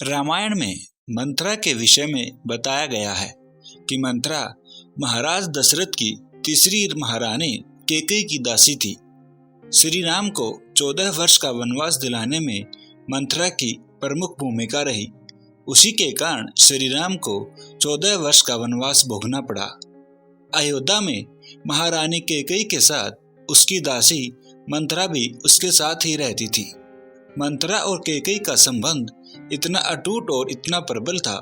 रामायण में मंथरा के विषय में बताया गया है कि मंथरा महाराज दशरथ की तीसरी महारानी कैकेयी की दासी थी। श्री राम को 14 वर्ष का वनवास दिलाने में मंथरा की प्रमुख भूमिका रही। उसी के कारण श्री राम को 14 वर्ष का वनवास भोगना पड़ा। अयोध्या में महारानी कैकेयी के साथ उसकी दासी मंथरा भी उसके साथ ही रहती थी। मंथरा और कैकेयी का संबंध इतना अटूट और इतना प्रबल था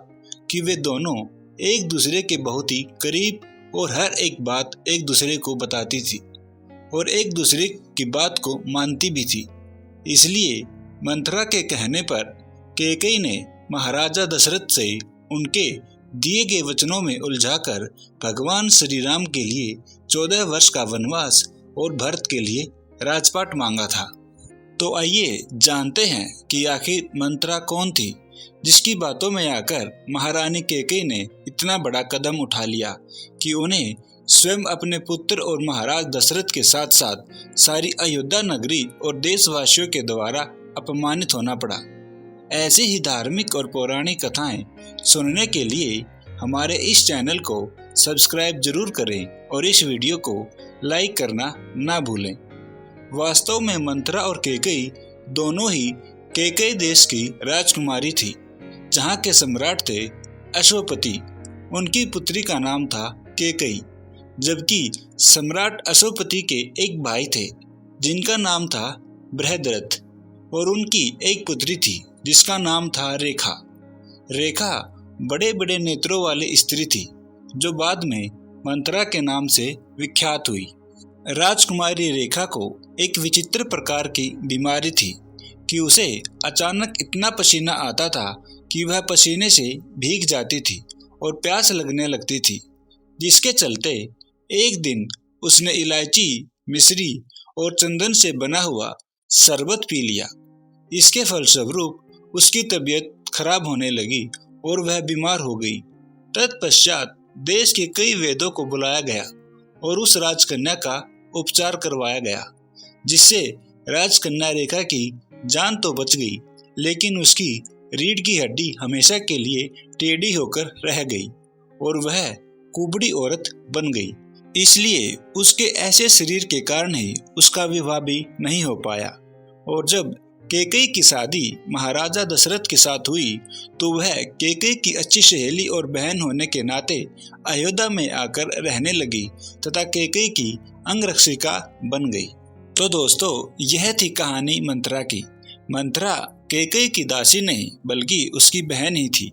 कि वे दोनों एक दूसरे के बहुत ही करीब और हर एक बात एक दूसरे को बताती थी और एक दूसरे की बात को मानती भी थी। इसलिए मंथरा के कहने पर कैकेयी ने महाराजा दशरथ से उनके दिए गए वचनों में उलझाकर भगवान श्री राम के लिए 14 वर्ष का वनवास और भरत के लिए राजपाट मांगा था। तो आइए जानते हैं कि आखिर मंथरा कौन थी जिसकी बातों में आकर महारानी कैकेयी ने इतना बड़ा कदम उठा लिया कि उन्हें स्वयं अपने पुत्र और महाराज दशरथ के साथ साथ सारी अयोध्या नगरी और देशवासियों के द्वारा अपमानित होना पड़ा। ऐसी ही धार्मिक और पौराणिक कथाएं सुनने के लिए हमारे इस चैनल को सब्सक्राइब जरूर करें और इस वीडियो को लाइक करना ना भूलें। वास्तव में मंथरा और कैकेयी दोनों ही कैकेयी देश की राजकुमारी थी, जहाँ के सम्राट थे अश्वपति। उनकी पुत्री का नाम था कैकेयी, जबकि सम्राट अश्वपति के एक भाई थे जिनका नाम था बृहद्रथ और उनकी एक पुत्री थी जिसका नाम था रेखा। रेखा बड़े बड़े नेत्रों वाली स्त्री थी जो बाद में मंथरा के नाम से विख्यात हुई। राजकुमारी रेखा को एक विचित्र प्रकार की बीमारी थी कि उसे अचानक इतना पसीना आता था कि वह पसीने से भीग जाती थी और प्यास लगने लगती थी, जिसके चलते एक दिन उसने इलायची, मिश्री और चंदन से बना हुआ शरबत पी लिया। इसके फलस्वरूप उसकी तबीयत खराब होने लगी और वह बीमार हो गई। तत्पश्चात देश के कई वैद्यों को बुलाया गया और उस राजकन्या का उपचार करवाया गया, जिससे राजकन्या रेखा की जान तो बच गई, लेकिन उसकी रीढ़ की हड्डी हमेशा के लिए टेढ़ी होकर रह गई और वह कुबड़ी औरत बन गई। इसलिए उसके ऐसे शरीर के कारण ही उसका विवाह भी नहीं हो पाया। और जब कैकेयी की शादी महाराजा दशरथ के साथ हुई तो वह कैकेयी की अच्छी सहेली और बहन होने के नाते अयोध्या में आकर रहने लगी तथा कैकेयी की अंगरक्षिका बन गई। तो दोस्तों, यह थी कहानी मंथरा की। मंथरा कैकेयी की दासी नहीं बल्कि उसकी बहन ही थी।